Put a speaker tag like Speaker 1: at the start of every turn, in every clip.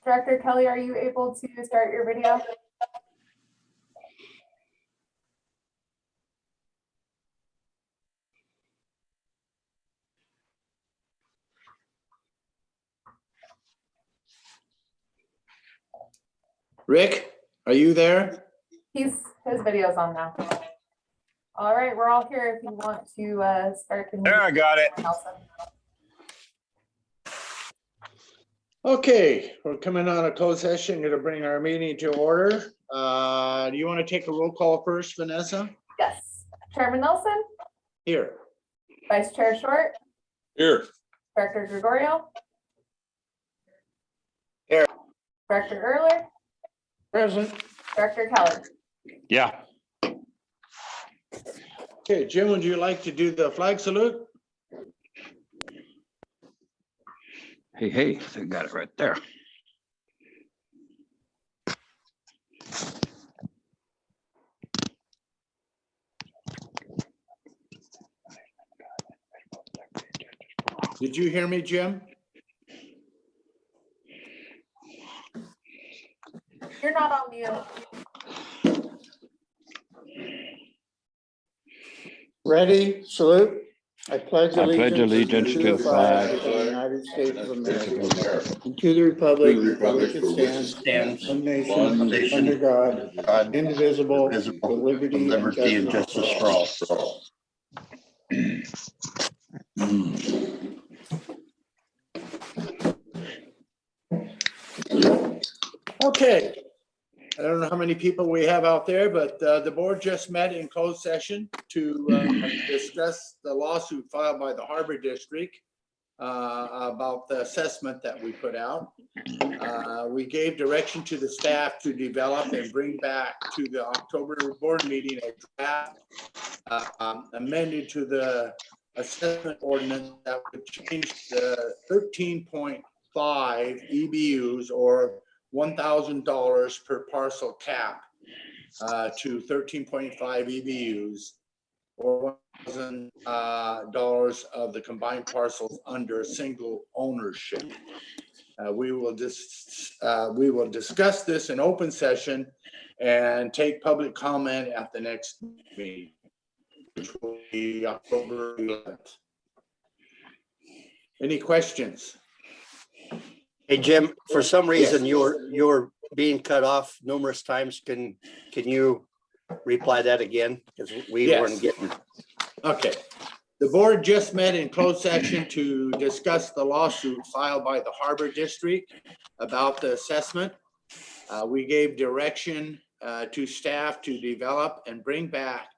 Speaker 1: Director Kelly, are you able to start your video?
Speaker 2: Rick, are you there?
Speaker 1: His video's on now. All right, we're all here if you want to start the meeting.
Speaker 3: There, I got it.
Speaker 2: Okay, we're coming out of closed session. Going to bring our meeting to order. Do you want to take a roll call first, Vanessa?
Speaker 1: Yes. Chairman Nelson?
Speaker 2: Here.
Speaker 1: Vice Chair Short?
Speaker 3: Here.
Speaker 1: Director Gregorio?
Speaker 2: Here.
Speaker 1: Director Erler?
Speaker 2: Present.
Speaker 1: Director Keller?
Speaker 3: Yeah.
Speaker 2: Okay, Jim, would you like to do the flag salute?
Speaker 3: Hey, I got it right there.
Speaker 2: Did you hear me, Jim?
Speaker 1: You're not on mute.
Speaker 4: Ready, salute. I pledge
Speaker 3: I pledge allegiance to the flag
Speaker 4: of the United States of America and to the republic for which it stands, one nation, under God, indivisible, with liberty and justice for all.
Speaker 2: Okay. I don't know how many people we have out there, but the board just met in closed session to discuss the lawsuit filed by the Harbor District about the assessment that we put out. We gave direction to the staff to develop and bring back to the October board meeting a draft amended to the assessment ordinance that would change the 13.5 EBUs or $1,000 per parcel cap to 13.5 EBUs or $1,000 of the combined parcels under single ownership. We will discuss this in open session and take public comment at the next meeting, which will be October 11th. Any questions?
Speaker 4: Hey, Jim, for some reason you're being cut off numerous times. Can you reply that again? Because we weren't getting.
Speaker 2: Okay. The board just met in closed session to discuss the lawsuit filed by the Harbor District about the assessment. We gave direction to staff to develop and bring back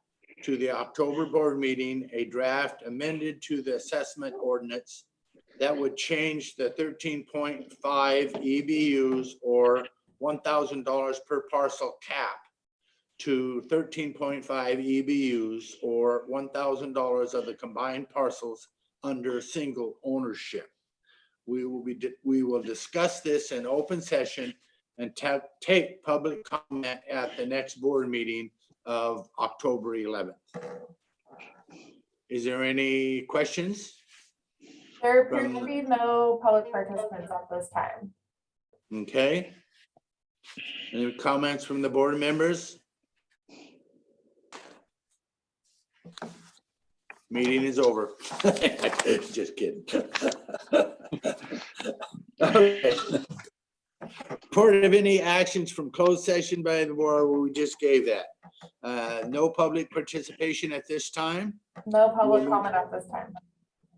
Speaker 2: to the October board meeting a draft amended to the assessment ordinance that would change the 13.5 EBUs or $1,000 per parcel cap to 13.5 EBUs or $1,000 of the combined parcels under single ownership. We will discuss this in open session and take public comment at the next board meeting of October 11th. Is there any questions?
Speaker 1: There appears to be no public participants at this time.
Speaker 2: Okay. Any comments from the board members? Meeting is over. Just kidding. Okay. Report of any actions from closed session by the board, we just gave that. No public participation at this time.
Speaker 1: No public comment at this time.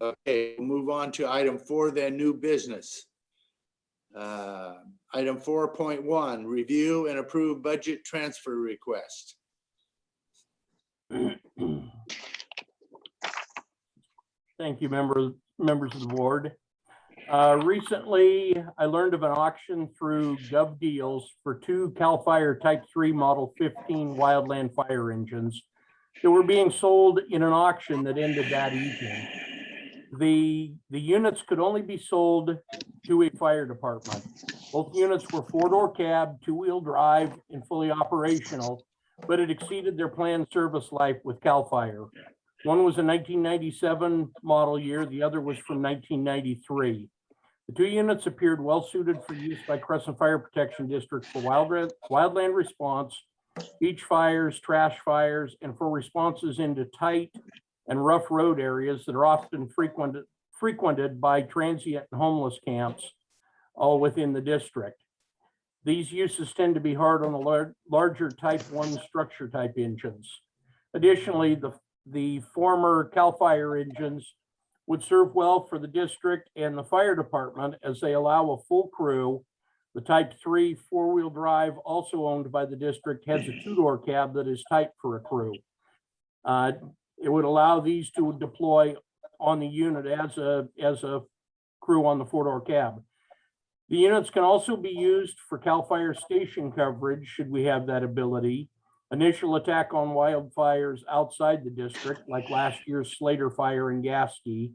Speaker 2: Okay, we'll move on to item 4, then new business. Item 4.1, review and approve budget transfer request.
Speaker 5: Thank you, members of the board. Recently, I learned of an auction through GovDeals for 2 CAL FIRE Type 3 Model 15 wildland fire engines that were being sold in an auction that ended that evening. The units could only be sold to a fire department. Both units were 4-door cab, 2-wheel drive, and fully operational, but it exceeded their planned service life with CAL FIRE. One was a 1997 model year, the other was from 1993. The 2 units appeared well suited for use by Crescent Fire Protection District for wildland response, beach fires, trash fires, and for responses into tight and rough road areas that are often frequented by transient and homeless camps, all within the district. These uses tend to be hard on the larger type 1 structure type engines. Additionally, the former CAL FIRE engines would serve well for the district and the fire department as they allow a full crew. The type 3 4-wheel drive, also owned by the district, has a 2-door cab that is tight for a crew. It would allow these to deploy on the unit as a crew on the 4-door cab. The units can also be used for CAL FIRE station coverage, should we have that ability. Initial attack on wildfires outside the district, like last year's Slater fire in Gasky,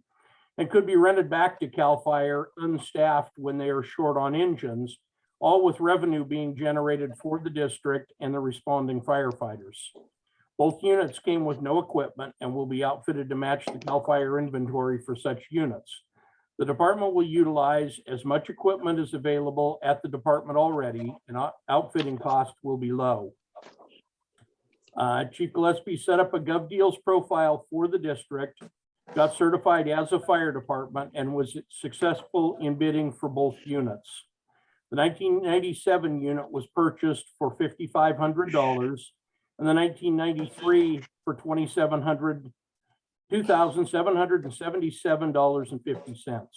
Speaker 5: and could be rented back to CAL FIRE unstaffed when they are short on engines, all with revenue being generated for the district and the responding firefighters. Both units came with no equipment and will be outfitted to match the CAL FIRE inventory for such units. The department will utilize as much equipment as available at the department already, and outfitting cost will be low. Chief Gillespie set up a GovDeals profile for the district, got certified as a fire department, and was successful in bidding for both units. The 1997 unit was purchased for $5,500, and the 1993 for $2,777.50.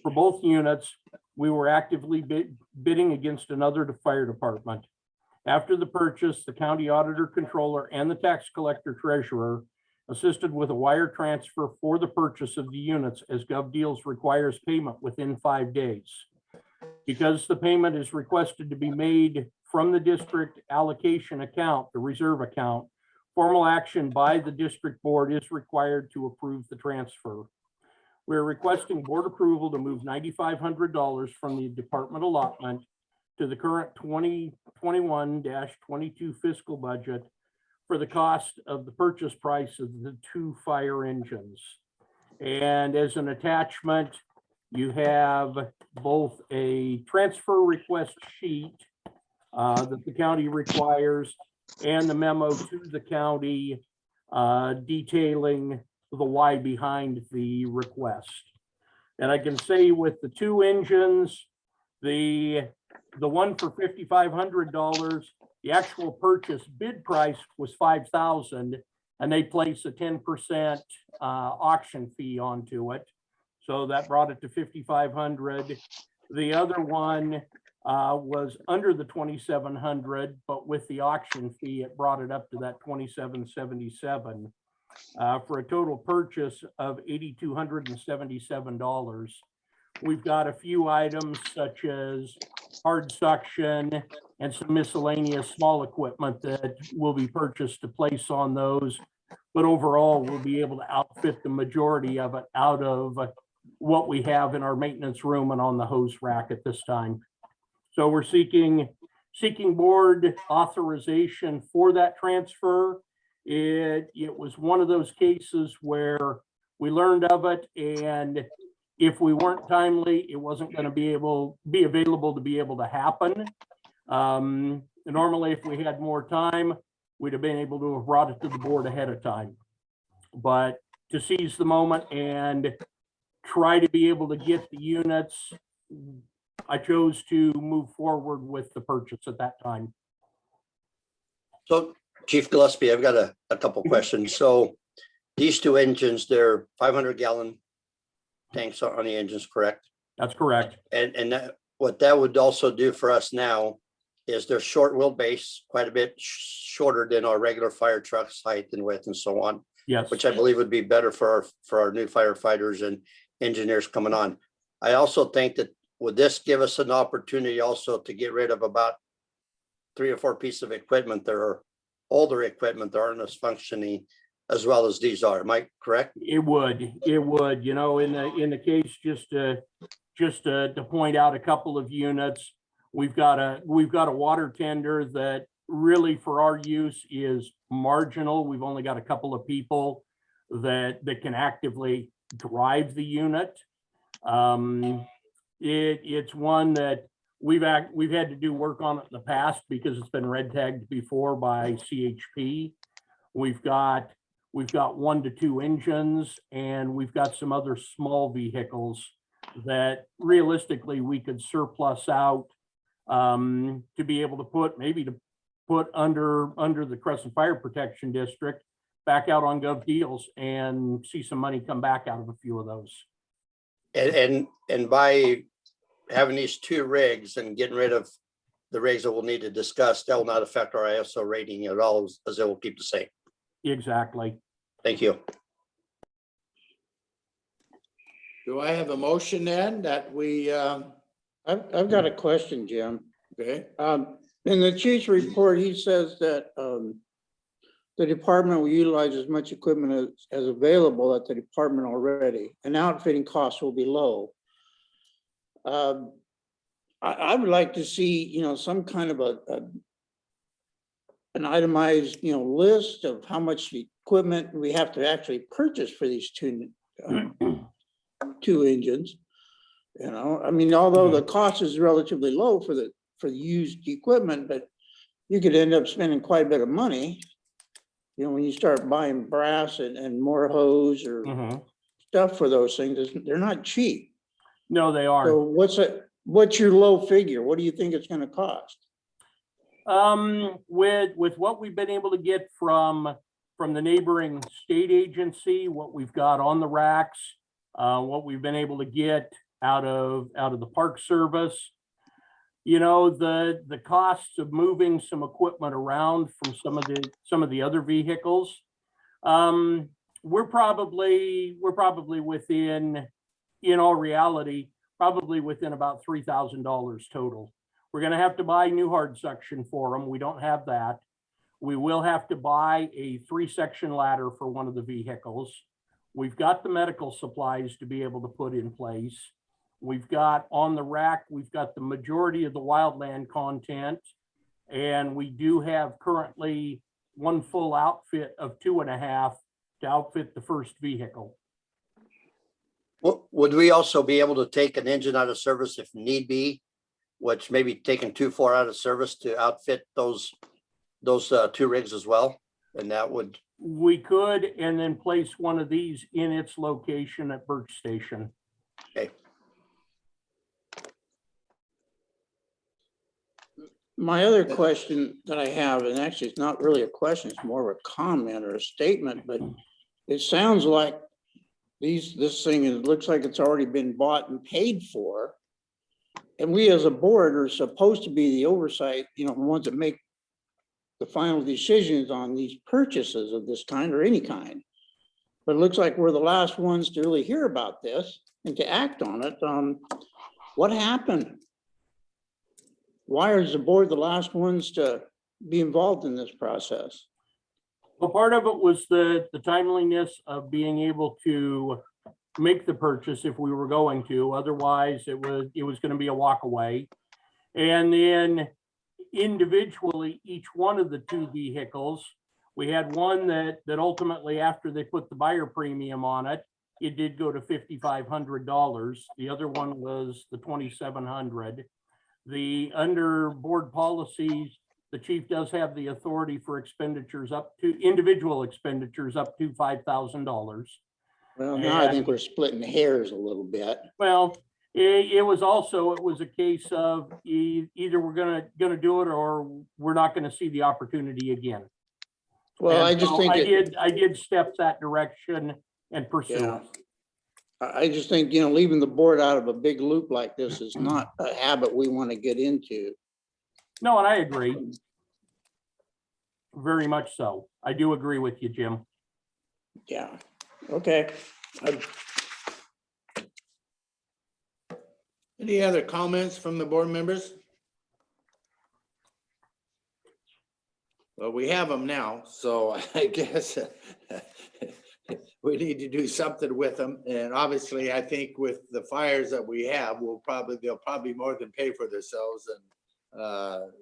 Speaker 5: For both units, we were actively bidding against another fire department. After the purchase, the county auditor controller and the tax collector treasurer assisted with a wire transfer for the purchase of the units, as GovDeals requires payment within 5 days. Because the payment is requested to be made from the district allocation account, the reserve account, formal action by the district board is required to approve the transfer. We're requesting board approval to move $9,500 from the department allotment to the current 2021-22 fiscal budget for the cost of the purchase price of the 2 fire engines. And as an attachment, you have both a transfer request sheet that the county requires and the memo to the county detailing the why behind the request. And I can say with the 2 engines, the one for $5,500, the actual purchase bid price was $5,000, and they place a 10% auction fee onto it. So that brought it to $5,500. The other one was under the $2,700, but with the auction fee, it brought it up to that $2,777 for a total purchase of $8,277. We've got a few items such as hard suction and some miscellaneous small equipment that will be purchased to place on those. But overall, we'll be able to outfit the majority of it out of what we have in our maintenance room and on the hose rack at this time. So we're seeking board authorization for that transfer. It was one of those cases where we learned of it, and if we weren't timely, it wasn't going to be available to be able to happen. Normally, if we had more time, we'd have been able to have brought it to the board ahead of time. But to seize the moment and try to be able to get the units, I chose to move forward with the purchase at that time.
Speaker 6: So Chief Gillespie, I've got a couple questions. So these 2 engines, they're 500-gallon tanks on the engines, correct?
Speaker 5: That's correct.
Speaker 6: And what that would also do for us now is they're short wheelbase, quite a bit shorter than our regular fire trucks, height and width and so on.
Speaker 5: Yes.
Speaker 6: Which I believe would be better for our new firefighters and engineers coming on. I also think that would this give us an opportunity also to get rid of about 3 or 4 pieces of equipment that are older equipment that aren't as functioning as well as these are. Am I correct?
Speaker 5: It would, you know, in the case, just to point out a couple of units, we've got a water tender that really for our use is marginal. We've only got a couple of people that can actively drive the unit. It's one that we've had to do work on it in the past because it's been red tagged before by CHP. We've got 1 to 2 engines, and we've got some other small vehicles that realistically we could surplus out to be able to put under the Crescent Fire Protection District back out on Gov Deals and see some money come back out of a few of those.
Speaker 6: And by having these 2 rigs and getting rid of the rigs that we'll need to discuss, that will not affect our ISO rating at all, as it will keep the same.
Speaker 5: Exactly.
Speaker 6: Thank you.
Speaker 2: Do I have a motion then that we,
Speaker 4: I've got a question, Jim.
Speaker 2: okay,
Speaker 4: In the chief's report, he says that the department will utilize as much equipment as available at the department already, and outfitting costs will be low. I would like to see, some kind of an itemized, list of how much equipment we have to actually purchase for these 2 engines. I mean, although the cost is relatively low for the used equipment, but you could end up spending quite a bit of money, when you start buying brass and more hose or stuff for those things. They're not cheap.
Speaker 5: No, they aren't.
Speaker 4: So what's your low figure? What do you think it's going to cost?
Speaker 5: With what we've been able to get from the neighboring state agency, what we've got on the racks, what we've been able to get out of the Park Service, the costs of moving some equipment around from some of the other vehicles, we're probably within, in all reality, probably within about $3,000 total. We're going to have to buy new hard section for them. We don't have that. We will have to buy a 3-section ladder for one of the vehicles. We've got the medical supplies to be able to put in place. We've got on the rack, we've got the majority of the wildland content, and we do have currently 1 full outfit of 2.5 to outfit the first vehicle.
Speaker 6: Would we also be able to take an engine out of service if need be, which maybe taking 2 4 out of service to outfit those 2 rigs as well? And that would.
Speaker 5: We could, and then place one of these in its location at Birch Station.
Speaker 6: Okay.
Speaker 4: My other question that I have, and actually it's not really a question, it's more of a comment or a statement, but it sounds like this thing looks like it's already been bought and paid for. And we as a board are supposed to be the oversight, the ones that make the final decisions on these purchases of this kind or any kind. But it looks like we're the last ones to really hear about this and to act on it. What happened? Why is the board the last ones to be involved in this process?
Speaker 5: Well, part of it was the timeliness of being able to make the purchase if we were going to. Otherwise, it was going to be a walk away. And then individually, each one of the 2 vehicles, we had one that ultimately, after they put the buyer premium on it, it did go to $5,500. The other one was the $2,700. The under board policies, the chief does have the authority for expenditures up to individual expenditures up to $5,000.
Speaker 4: Well, now I think we're splitting hairs a little bit.
Speaker 5: Well, it was a case of either we're gonna do it or we're not gonna see the opportunity again.
Speaker 4: Well,
Speaker 5: And
Speaker 4: I just
Speaker 5: so
Speaker 4: think
Speaker 5: I did step that direction and pursue
Speaker 4: Yeah.
Speaker 5: it.
Speaker 4: I just think, leaving the board out of a big loop like this is not a habit we want to get into.
Speaker 5: No, and I agree. Very much so. I do agree with you, Jim.
Speaker 4: Yeah, okay.
Speaker 2: any other comments from the board members? Well, we have them now, so I guess we need to do something with them. And obviously, I think with the fires that we have, they'll probably more than pay for themselves, and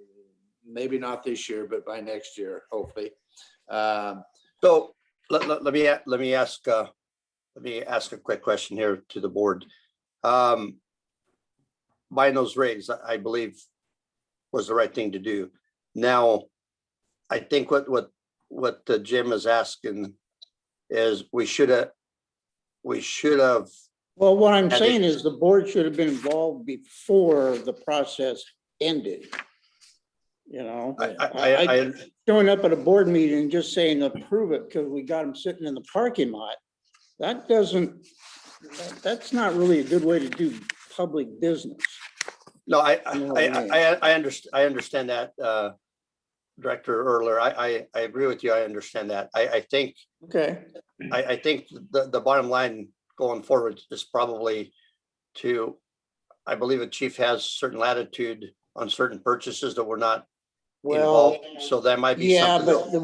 Speaker 2: maybe not this year, but by next year, hopefully.
Speaker 6: So let me ask a quick question here to the board. buying those rigs, I believe was the right thing to do. Now, I think what Jim is asking is we should have,
Speaker 4: Well, what I'm
Speaker 6: And
Speaker 4: saying is the board should have been involved before the process ended. You know,
Speaker 6: I
Speaker 4: showing up at a board meeting and just saying approve it because we got them sitting in the parking lot. That doesn't, that's not really a good way to do public business.
Speaker 6: no,
Speaker 4: know what I mean?
Speaker 6: I understand that, Director Erler. I agree with you. I understand that. I think
Speaker 4: Okay,
Speaker 6: I think the bottom line going forward is probably to, I believe the chief has certain latitude on certain purchases that we're not
Speaker 4: well,
Speaker 6: involved. So that might be
Speaker 4: yeah,
Speaker 6: something.
Speaker 4: but the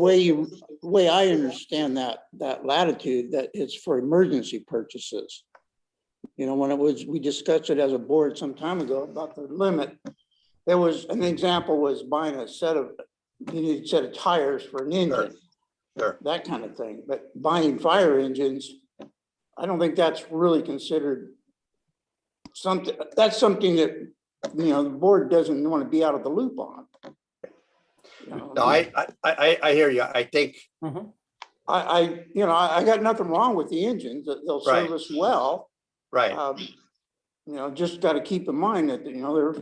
Speaker 4: way I understand that latitude, that it's for emergency purchases. You know, when we discussed it as a board some time ago about the limit, there was, an example was buying you need a set of tires for an engine.
Speaker 6: Sure.
Speaker 4: That kind of thing, but buying fire engines, I don't think that's really considered something, that's something that, you know, the board doesn't want to be out of the loop on. You know,
Speaker 6: No, I hear you. I think,
Speaker 4: I got nothing wrong with the engines, they'll
Speaker 6: Right.
Speaker 4: serve us well.
Speaker 6: right.
Speaker 4: You know, just got to keep in mind that, you know,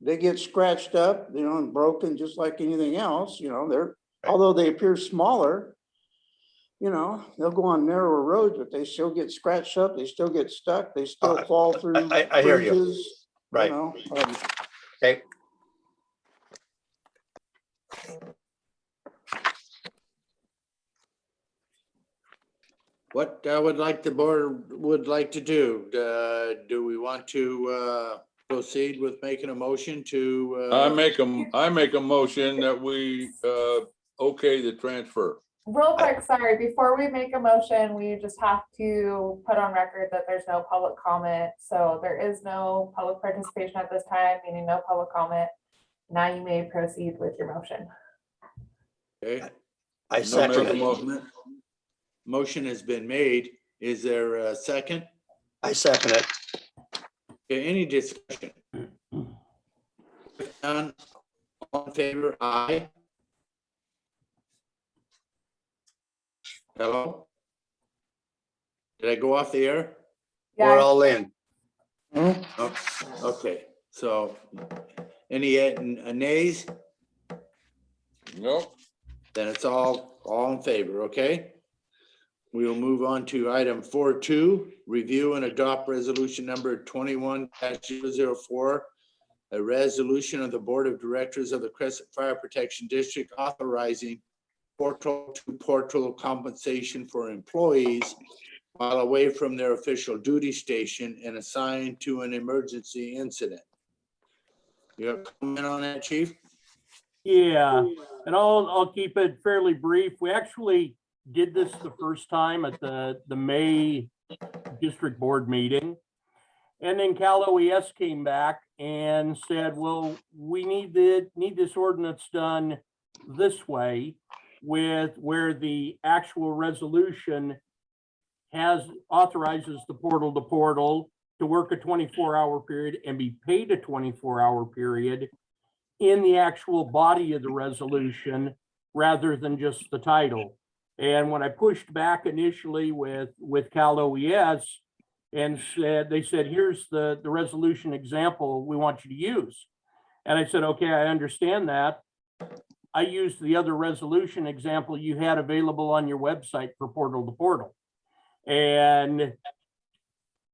Speaker 4: they get scratched up, you know, and broken just like anything else, you know, although they appear smaller, you know, they'll go on narrower roads, but they still get scratched up, they still get stuck, they still fall through
Speaker 6: I hear you.
Speaker 4: bridges.
Speaker 6: Right.
Speaker 4: You know,
Speaker 6: Okay.
Speaker 2: What the board would like to do? Do we want to proceed with making a motion to?
Speaker 7: I make a motion that we, okay the transfer.
Speaker 1: Real quick, sorry, before we make a motion, we just have to put on record that there's no public comment. So there is no public participation at this time, meaning no public comment. Now you may proceed with your motion.
Speaker 2: Okay.
Speaker 6: I second
Speaker 7: make a
Speaker 6: it.
Speaker 7: motion.
Speaker 2: Motion has been made. Is there a second?
Speaker 6: I second it.
Speaker 2: Okay, any discussion? None. All in favor, aye. Hello? Did I go off the air?
Speaker 6: We're
Speaker 1: Yeah,
Speaker 6: all in.
Speaker 2: Oh, okay, so any nays?
Speaker 7: Nope.
Speaker 2: Then it's all in favor, okay? We will move on to item 4.2, review and adopt resolution number 21-004, a resolution of the Board of Directors of the Crescent Fire Protection District authorizing portal compensation for employees while away from their official duty station and assigned to an emergency incident. You have a comment on that, Chief?
Speaker 5: Yeah, and I'll keep it fairly brief. We actually did this the first time at the May district board meeting. And then Cal OES came back and said, well, we need this ordinance done this way, with where the actual resolution authorizes the portal to portal to work a 24-hour period and be paid a 24-hour period in the actual body of the resolution rather than just the title. And when I pushed back initially with Cal OES and they said, here's the resolution example we want you to use. And I said, okay, I understand that. I used the other resolution example you had available on your website for portal to portal. And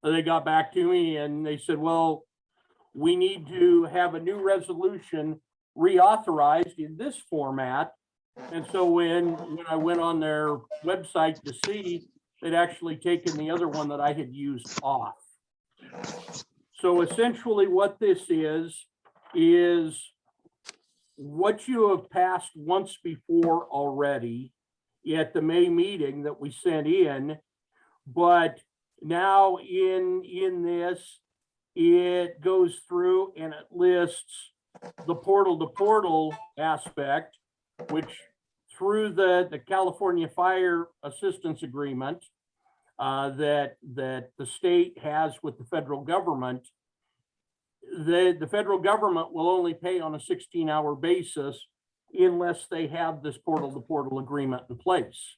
Speaker 5: they got back to me and they said, well, we need to have a new resolution reauthorized in this format. And so when I went on their website to see, they'd actually taken the other one that I had used off. So essentially what this is what you have passed once before already at the May meeting that we sent in, but now in this, it goes through and it lists the portal to portal aspect, which through the California Fire Assistance Agreement that the state has with the federal government, the federal government will only pay on a 16-hour basis unless they have this portal-to-portal agreement in place.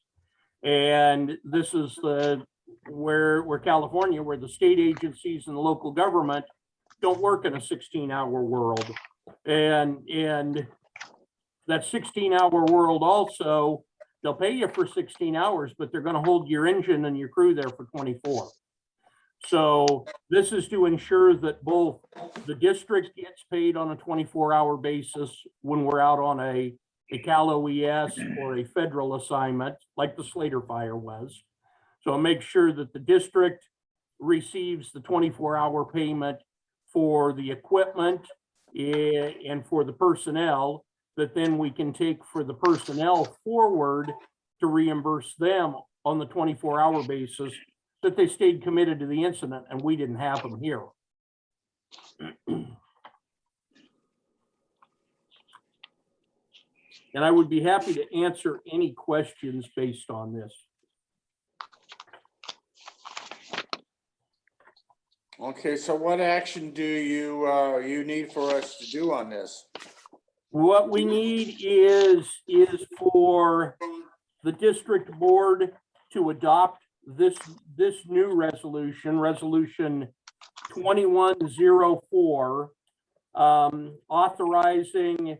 Speaker 5: And this is where California, where the state agencies and the local government don't work in a 16-hour world. And that 16-hour world also, they'll pay you for 16 hours, but they're going to hold your engine and your crew there for 24. So this is to ensure that both the district gets paid on a 24-hour basis when we're out on a Cal OES or a federal assignment like the Slater fire was. So make sure that the district receives the 24-hour payment for the equipment and for the personnel, that then we can take for the personnel forward to reimburse them on the 24-hour basis, that they stayed committed to the incident and we didn't have them here. And I would be happy to answer any questions based on this.
Speaker 2: Okay, so what action do you need for us to do on this?
Speaker 5: What we need is for the district board to adopt this new resolution, resolution 2104, authorizing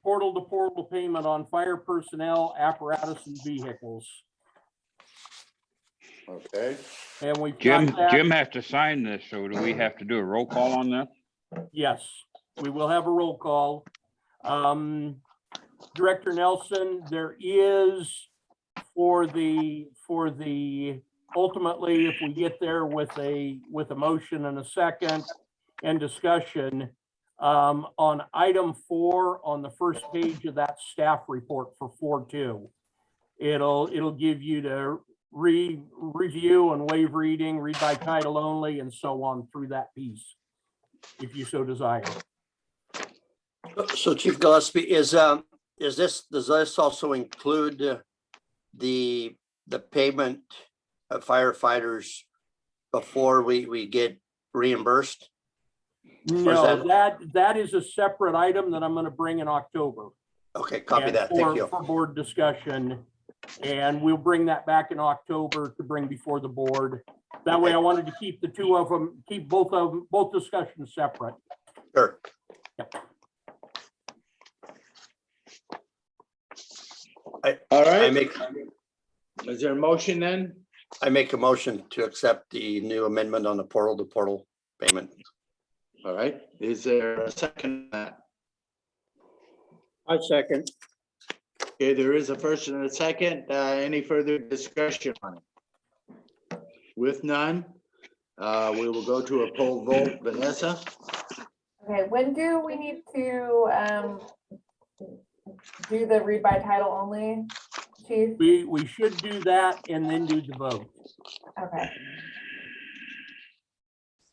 Speaker 5: portal-to-portal payment on fire personnel, apparatus, and vehicles.
Speaker 2: Okay,
Speaker 5: And we've
Speaker 3: Jim
Speaker 5: got that.
Speaker 3: has to sign this, so do we have to do a roll call on that?
Speaker 5: Yes, we will have a roll call. Director Nelson, there is for the ultimately, if we get there with a motion and a second and discussion, on item 4 on the first page of that staff report for 4.2, it'll give you to review and waive reading, read by title only, and so on through that piece, if you so desire.
Speaker 6: So Chief Gillespie, does this also include the payment of firefighters before we get reimbursed?
Speaker 5: No, that is a separate item that I'm going to bring in October.
Speaker 6: Okay, copy
Speaker 5: And
Speaker 6: that. Thank you.
Speaker 5: For board discussion, and we'll bring that back in October to bring before the board. That way I wanted to keep the two of them, keep both discussions separate.
Speaker 6: Sure.
Speaker 5: Yep.
Speaker 2: all right.
Speaker 6: I
Speaker 2: Is there a motion then?
Speaker 6: make a motion to accept the new amendment on the portal-to-portal payment.
Speaker 2: All right, is there a second on that?
Speaker 4: I second.
Speaker 2: Okay, there is a first and a second. Any further discussion on it? With none, we will go to a poll vote. Vanessa?
Speaker 1: Okay, when do we need to do the read by title only, Chief?
Speaker 5: We should do that and then do the vote.
Speaker 1: Okay,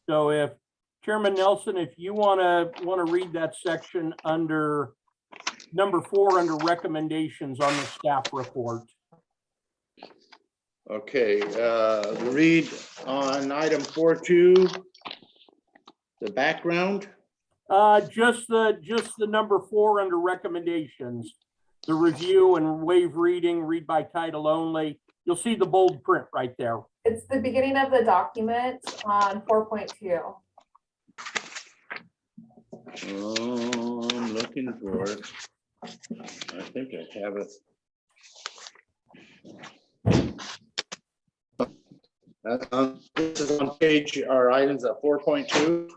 Speaker 5: So if Chairman Nelson, if you want to read that section under number 4 under recommendations on the staff report.
Speaker 2: Okay, read on item 4.2, the background.
Speaker 5: Just the number 4 under recommendations, the review and waive reading, read by title only. You'll see the bold print right there.
Speaker 1: it's the beginning of the document on 4.2.
Speaker 2: Oh, I'm looking for it. I think I have it. This is on page, our items at 4.2.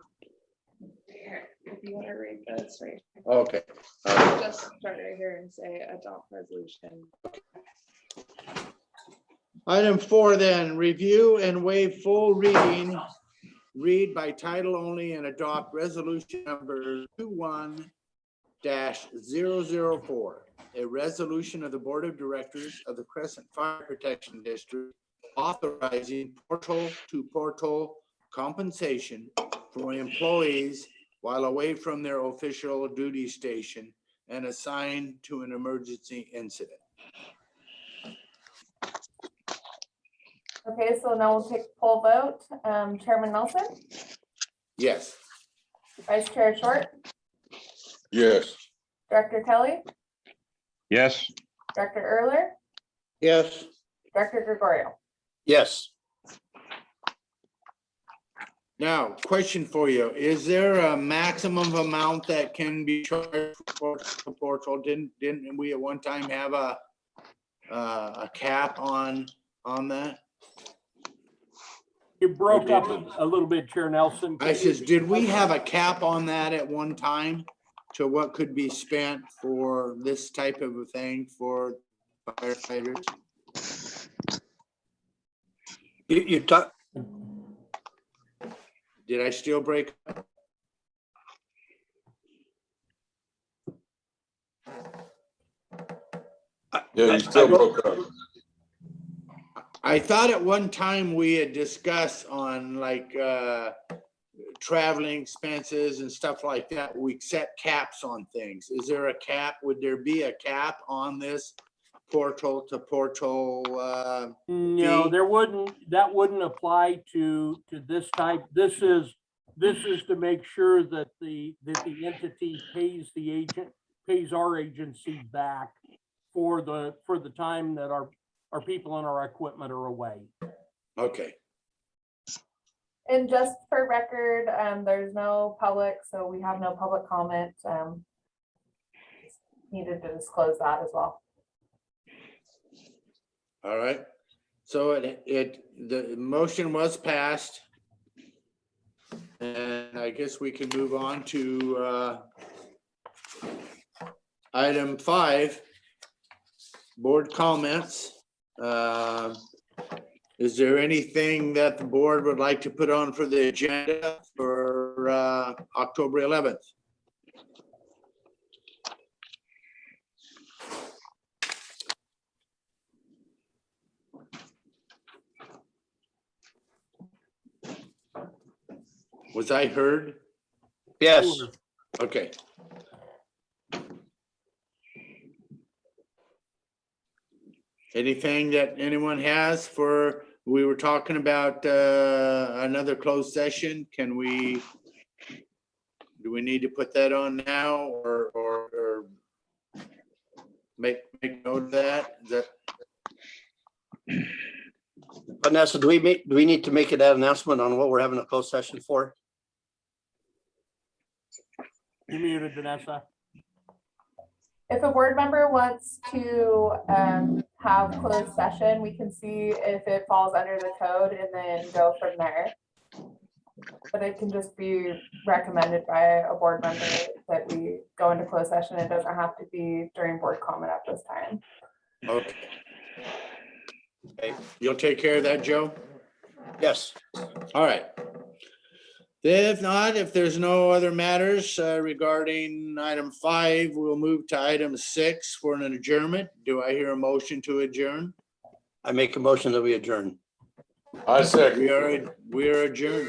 Speaker 8: If you want to read this, right,
Speaker 2: Okay.
Speaker 8: just start right here and say adopt resolution.
Speaker 2: Item 4 then, review and waive full reading, read by title only and adopt resolution number 21-004, a resolution of the Board of Directors of the Crescent Fire Protection District authorizing portal-to-portal compensation for employees while away from their official duty station and assigned to an emergency incident.
Speaker 1: Okay, so now we'll take poll vote. Chairman Nelson,
Speaker 2: Yes.
Speaker 1: Vice Chair Short,
Speaker 7: Yes.
Speaker 1: Director Kelly,
Speaker 3: Yes,
Speaker 1: Director Erler,
Speaker 4: Yes,
Speaker 1: Director Gregorio.
Speaker 6: Yes,
Speaker 2: Now, question for you. Is there a maximum amount that can be charged for the portal? Didn't we at one time have a cap on that?
Speaker 5: You broke up a little bit, Chair Nelson.
Speaker 2: I says, did we have a cap on that at one time to what could be spent for this type of a thing for firefighters?
Speaker 6: you talk,
Speaker 2: Did I still break?
Speaker 7: Yeah, you still broke up.
Speaker 2: I thought at one time we had discussed on like traveling expenses and stuff like that. We set caps on things. Is there a cap? Would there be a cap on this portal to portal?
Speaker 5: No,
Speaker 2: fee?
Speaker 5: that wouldn't apply to this type. This is to make sure that the entity pays the agent, pays our agency back for the time that our people and our equipment are away.
Speaker 2: Okay,
Speaker 1: And just for record, there's no public, so we have no public comment. Needed to disclose that as well.
Speaker 2: all right. So the motion was passed. And I guess we can move on to item 5, board comments. Is there anything that the board would like to put on for the agenda for October 11th? Was I heard?
Speaker 6: yes.
Speaker 2: Okay. Anything that anyone has for, we were talking about another closed session. Do we need to put that on now or make note of that? Is that?
Speaker 6: Vanessa, do we need to make an announcement on what we're having a closed session for?
Speaker 5: You muted, Vanessa.
Speaker 1: If a board member wants to have closed session, we can see if it falls under the code and then go from there. But it can just be recommended by a board member that we go into closed session. It doesn't have to be during board comment at this time.
Speaker 2: Okay.
Speaker 6: Okay.
Speaker 2: You'll take care of that, Joe?
Speaker 6: Yes,
Speaker 2: All right. If not, if there's no other matters regarding item 5, we'll move to item 6 for an adjournment. Do I hear a motion to adjourn?
Speaker 6: I make a motion that we adjourn.
Speaker 7: I second.
Speaker 2: We are adjourned.